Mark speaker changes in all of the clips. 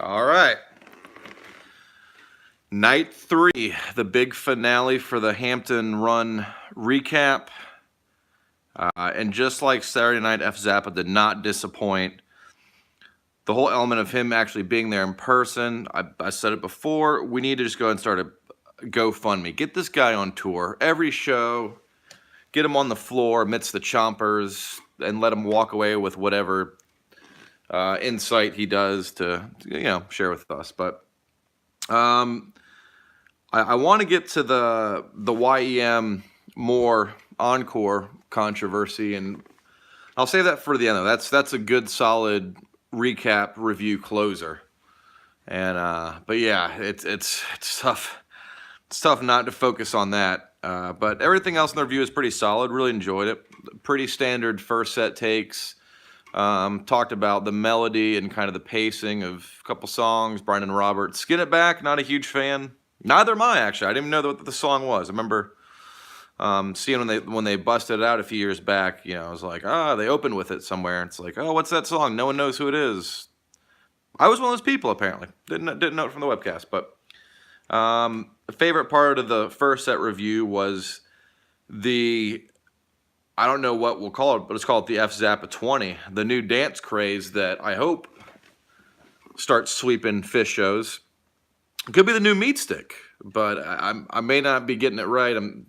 Speaker 1: All right. Night 3, the big finale for the Hampton run recap. And just like Saturday night, F. Zappa did not disappoint. The whole element of him actually being there in person, I said it before, we need to just go ahead and start a GoFundMe. Get this guy on tour. Every show, get him on the floor amidst the chompers, and let him walk away with whatever insight he does to share with us. But I want to get to the YEM more encore controversy, and I'll say that for the end. That's a good solid recap review closer. And but yeah, it's tough. It's tough not to focus on that. But everything else in the review is pretty solid. Really enjoyed it. Pretty standard first set takes. Talked about the melody and kind of the pacing of a couple songs. Brian and Robert, Skin It Back, not a huge fan. Neither am I, actually. I didn't even know what the song was. I remember seeing when they busted it out a few years back. I was like, they opened with it somewhere. It's like, oh, what's that song? No one knows who it is. I was one of those people, apparently. Didn't know it from the webcast. But the favorite part of the first set review was I don't know what we'll call it, but let's call it the F. Zappa 20, the new dance craze that I hope starts sweeping Phish shows. It could be the new meat stick, but I may not be getting it right. I'm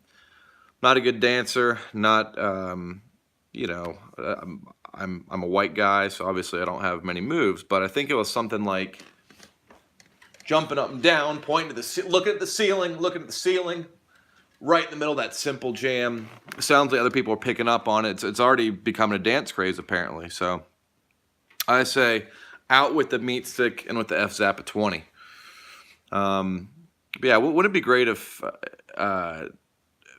Speaker 1: not a good dancer. Not I'm a white guy, so obviously I don't have many moves. But I think it was something like jumping up and down, pointing to looking at the ceiling, right in the middle of that simple jam. It sounds like other people are picking up on it. It's already becoming a dance craze apparently. So I say out with the meat stick and with the F. Zappa 20. But yeah, wouldn't it be great if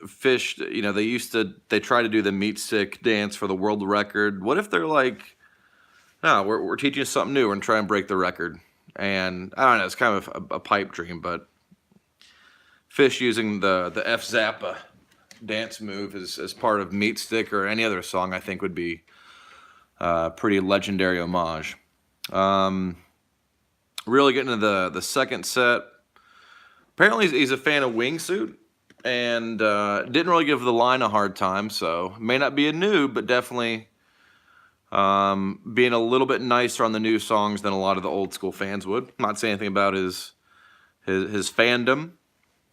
Speaker 1: Phish, they try to do the meat stick dance for the world record. What if they're like, no, we're teaching you something new. We're gonna try and break the record. And I don't know, it's kind of a pipe dream, but Phish using the F. Zappa dance move as part of meat stick or any other song, I think would be a pretty legendary homage. Really getting into the second set. Apparently he's a fan of Wingsuit, and didn't really give the line a hard time, so may not be a noob, but definitely being a little bit nicer on the new songs than a lot of the old school fans would. I'm not saying anything about his fandom,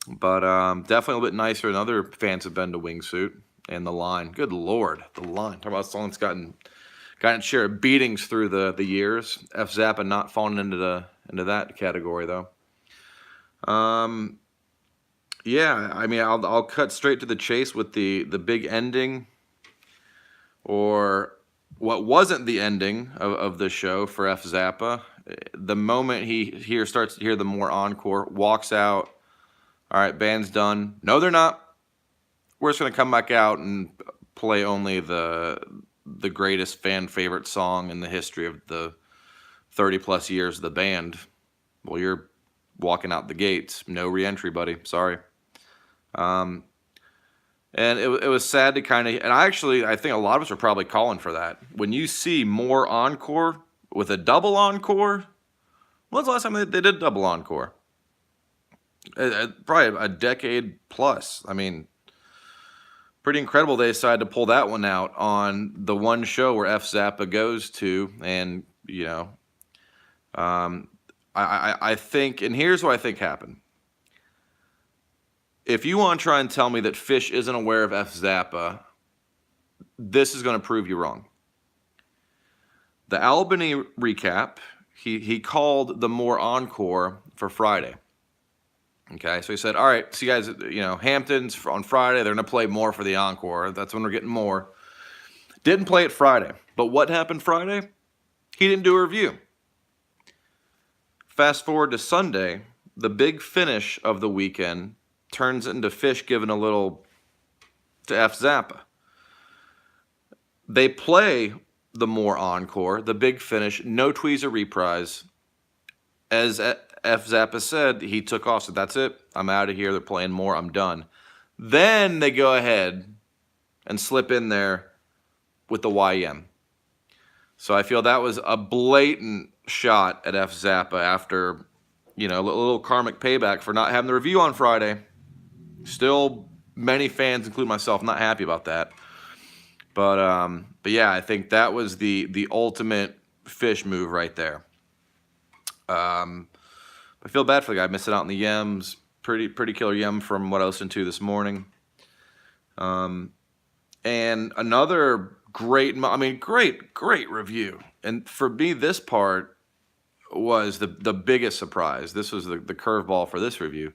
Speaker 1: but definitely a little bit nicer than other fans have been to Wingsuit. And the line, good lord, the line. Talk about a song that's gotten its share of beatings through the years. F. Zappa not falling into that category though. Yeah, I mean, I'll cut straight to the chase with the big ending, or what wasn't the ending of the show for F. Zappa. The moment he starts to hear the more encore, walks out. All right, band's done. No, they're not. We're just gonna come back out and play only the greatest fan favorite song in the history of the 30+ years of the band. Well, you're walking out the gates. No re-entry, buddy. Sorry. And it was sad to kind of, and I think a lot of us are probably calling for that. When you see more encore with a double encore, when's the last time they did double encore? Probably a decade plus. I mean, pretty incredible they decided to pull that one out on the one show where F. Zappa goes to, and I think, and here's what I think happened. If you want to try and tell me that Phish isn't aware of F. Zappa, this is going to prove you wrong. The Albany recap, he called the more encore for Friday. Okay, so he said, all right, so you guys, Hampton's on Friday, they're going to play more for the encore. That's when we're getting more. Didn't play it Friday. But what happened Friday? He didn't do a review. Fast forward to Sunday, the big finish of the weekend turns into Phish giving a little to F. Zappa. They play the more encore, the big finish, no tweezer reprise. As F. Zappa said, he took off, said, that's it, I'm out of here, they're playing more, I'm done. Then they go ahead and slip in there with the YM. So I feel that was a blatant shot at F Zappa after, you know, a little karmic payback for not having the review on Friday. Still, many fans, including myself, not happy about that. But yeah, I think that was the ultimate Phish move right there. I feel bad for the guy missing out on the Yems. Pretty killer Yem from what I listened to this morning. And another great review. And for me, this part was the biggest surprise. This was the curveball for this review.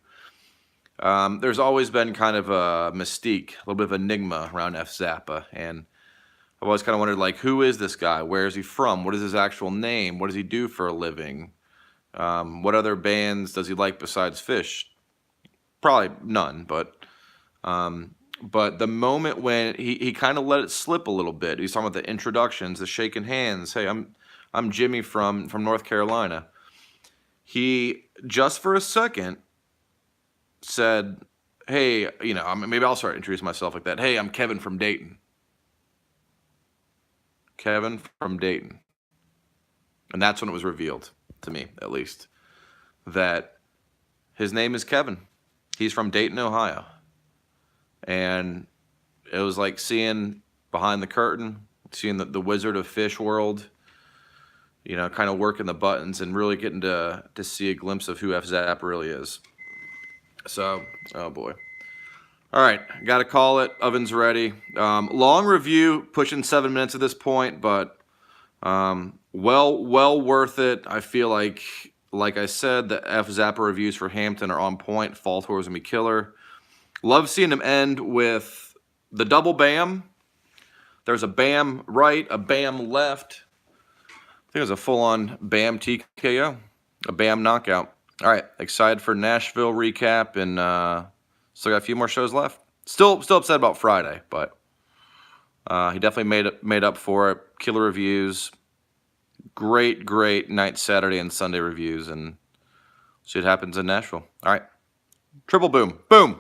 Speaker 1: There's always been kind of a mystique, a little bit of enigma around F Zappa, and I've always kind of wondered, like, who is this guy? Where is he from? What is his actual name? What does he do for a living? What other bands does he like besides Phish? Probably none, but the moment when he kind of let it slip a little bit, he's talking about the introductions, the shaking hands. Hey, I'm Jimmy from North Carolina. He just for a second said, hey, you know, maybe I'll start introducing myself like that. Hey, I'm Kevin from Dayton. Kevin from Dayton. And that's when it was revealed, to me at least, that his name is Kevin. He's from Dayton, Ohio. And it was like seeing behind the curtain, seeing the Wizard of Phish world, you know, kind of working the buttons and really getting to see a glimpse of who F Zappa really is. So, oh boy. All right, got to call it. Oven's ready. Long review, pushing 7 minutes at this point, but well worth it. I feel like I said, the F Zappa reviews for Hampton are on point. Fall Tour is going to be killer. Love seeing him end with the double bam. There's a bam right, a bam left. I think it was a full-on bam TKO, a bam knockout. All right, excited for Nashville recap, and still got a few more shows left. Still upset about Friday, but he definitely made up for it. Killer reviews, great night Saturday and Sunday reviews, and see what happens in Nashville. All right, triple boom, boom.